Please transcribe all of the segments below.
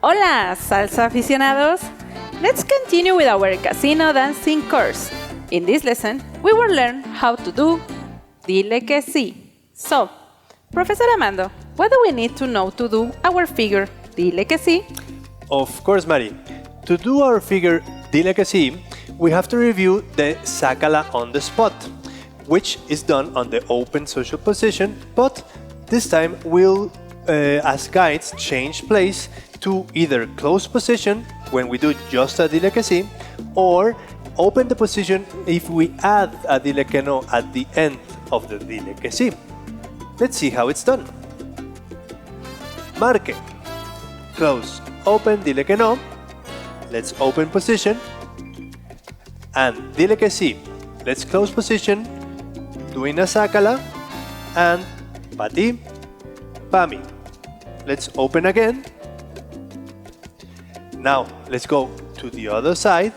Hola, salsa aficionados! Let's continue with our casino dancing course. In this lesson, we will learn how to do Dile que sí. So, Professor Amando, what do we need to know to do our figure Dile que sí? Of course, Mari. To do our figure Dile que sí, we have to review the Sácala on the spot, which is done on the open social position, but this time we'll, as guides, change place to either close position when we do just a Dile que sí, or open the position if we add a Dile que no at the end of the Dile que sí. Let's see how it's done. Marque. Close. Open Dile que no. Let's open position. And Dile que sí. Let's close position. Doing a Sácala. And pa ti, pa mí. Let's open again. Now let's go to the other side.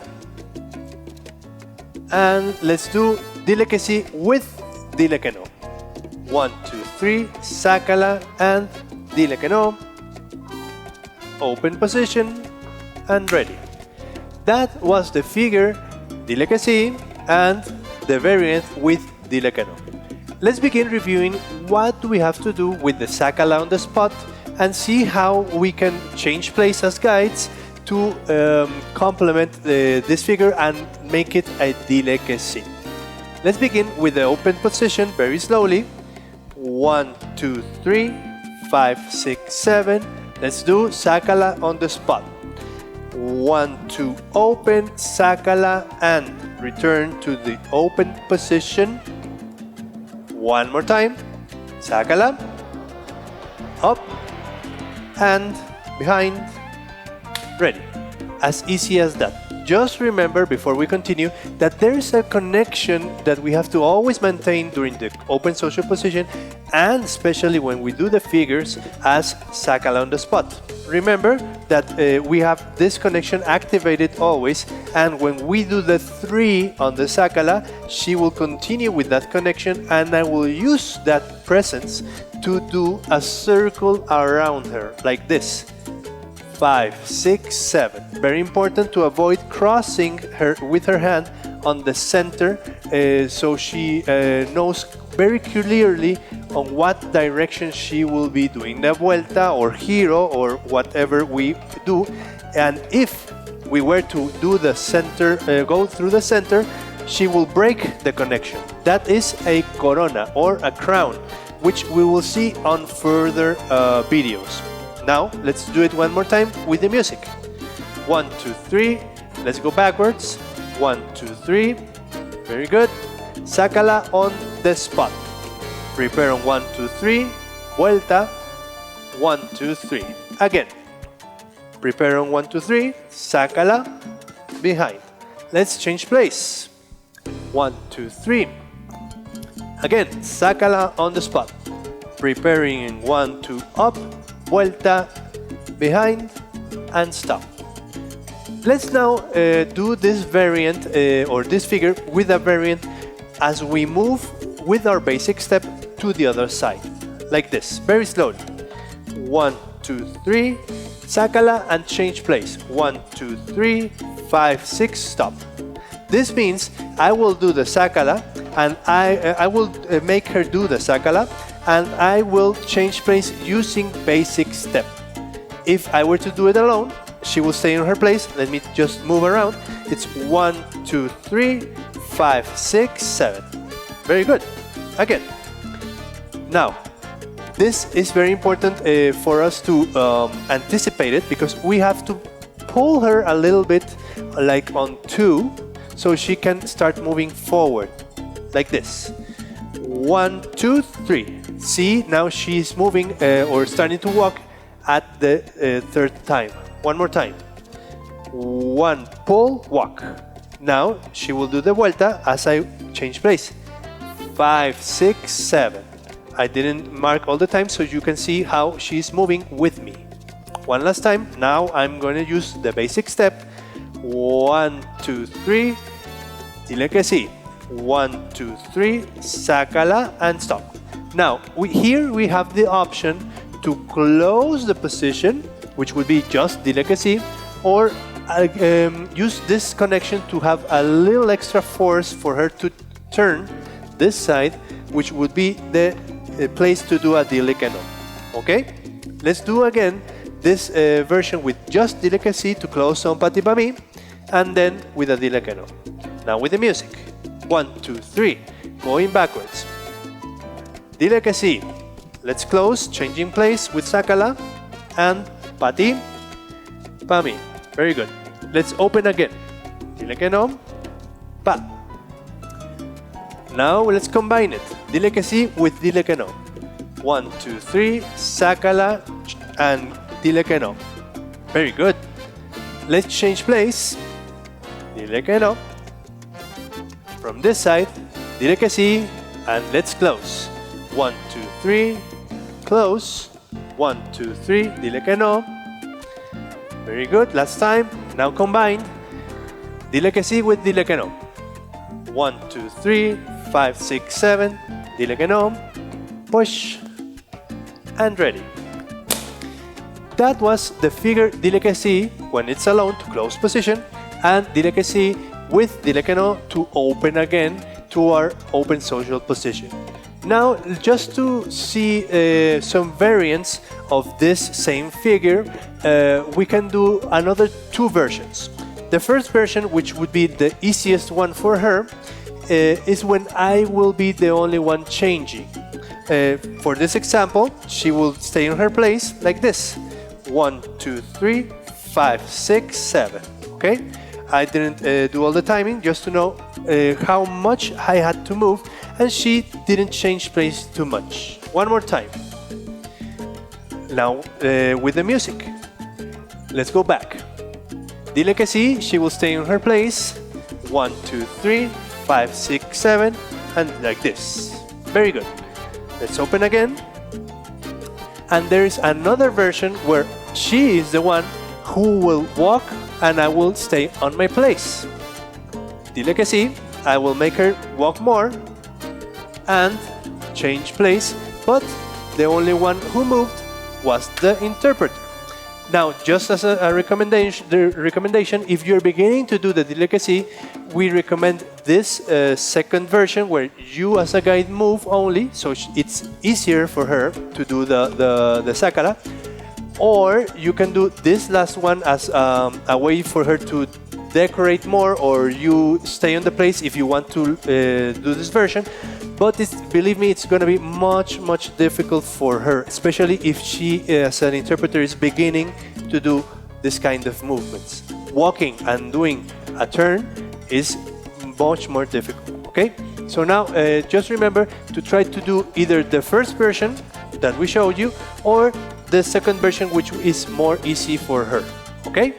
And let's do Dile que sí with Dile que no. 1, 2, 3, Sácala and Dile que no. Open position and ready. That was the figure Dile que sí and the variant with Dile que no. Let's begin reviewing what we have to do with the Sácala on the spot and see how we can change place as guides to complement this figure and make it a Dile que sí. Let's begin with the open position very slowly. 1, 2, 3, 5, 6, 7. Let's do Sácala on the spot. 1, 2, open, Sácala, and return to the open position. One more time. Sácala, up, and behind, ready. As easy as that. Just remember before we continue that there is a connection that we have to always maintain during the open social position and especially when we do the figures as Sácala on the spot. Remember that we have this connection activated always, and when we do the 3 on the Sácala, she will continue with that connection and I will use that presence to do a circle around her like this. 5, 6, 7. Very important to avoid crossing her with her hand on the center so she knows very clearly on what direction she will be doing the vuelta or giro or whatever we do. And if we were to do the center, go through the center, she will break the connection. That is a corona or a crown, which we will see on further videos. Now, let's do it one more time with the music. 1, 2, 3. Let's go backwards. 1, 2, 3. Very good. Sácala on the spot. Prepare on 1, 2, 3. Vuelta. 1, 2, 3. Again. Prepare on 1, 2, 3. Sácala. Behind. Let's change place. 1, 2, 3. Again. Sácala on the spot. Preparing in 1, 2, up. Vuelta, behind, and stop. Let's now do this variant or this figure with a variant as we move with our basic step to the other side. Like this, very slowly. 1, 2, 3, Sácala and change place. 1, 2, 3, 5, 6, stop. This means I will do the Sácala and I will make her do the Sácala and I will change place using basic step. If I were to do it alone, she will stay in her place. Let me just move around. It's 1, 2, 3, 5, 6, 7. Very good. Again. Now, this is very important for us to anticipate it because we have to pull her a little bit like on 2 so she can start moving forward like this. 1, 2, 3. See, now she's moving or starting to walk at the third time. One more time. 1, pull, walk. Now she will do the vuelta as I change place. 5, 6, 7. I didn't mark all the time so you can see how she's moving with me. One last time. Now I'm going to use the basic step. 1, 2, 3. Dile que sí. 1, 2, 3. Sácala and stop. Now, here we have the option to close the position which would be just dile que sí, or use this connection to have a little extra force for her to turn this side, which would be the place to do a dile que no. Okay? Let's do again this version with just dile que sí to close on Pati Pa Mi, and then with a dile que no. Now with the music. 1, 2, 3. Going backwards. Dile que sí. Let's close, changing place with Sácala and Pati Pa Mi. Very good. Let's open again. Dile que no. Pa. Now let's combine it. Dile que sí with dile que no. 1, 2, 3. Sácala and dile que no. Very good. Let's change place. Dile que no. From this side, dile que sí, and let's close. 1, 2, 3. Close. 1, 2, 3. Dile que no. Very good. Last time. Now combined. Dile que sí with dile que no. 1, 2, 3. 5, 6, 7. Dile que no. Push. And ready. That was the figure dile que sí when it's alone to close position, and dile que sí with dile que no to open again to our open social position. Now, just to see some variants of this same figure, we can do another two versions. The first version, which would be the easiest one for her, is when I will be the only one changing. For this example, she will stay in her place like this. 1, 2, 3, 5, 6, 7. Okay? I didn't do all the timing just to know how much I had to move, and she didn't change place too much. One more time. Now with the music. Let's go back. Dile que sí, she will stay in her place. 1, 2, 3, 5, 6, 7, and like this. Very good. Let's open again. And there is another version where she is the one who will walk and I will stay on my place. Dile que sí, I will make her walk more and change place, but the only one who moved was the interpreter. Now, just as a recommendation, if you're beginning to do the dile que sí, we recommend this second version where you as a guide move only, so it's easier for her to do the sácala. Or you can do this last one as a way for her to decorate more, or you stay on the place if you want to do this version. But believe me, it's going to be much difficult for her, especially if she, as an interpreter, is beginning to do this kind of movements. Walking and doing a turn is much more difficult, okay? So now, just remember to try to do either the first version that we showed you, or the second version, which is more easy for her, okay?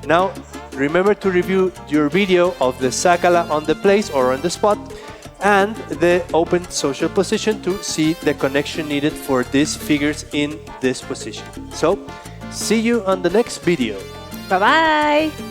Now, remember to review your video of the sácala on the place or on the spot, and the open social position to see the connection needed for these figures in this position. So, see you on the next video. Bye-bye!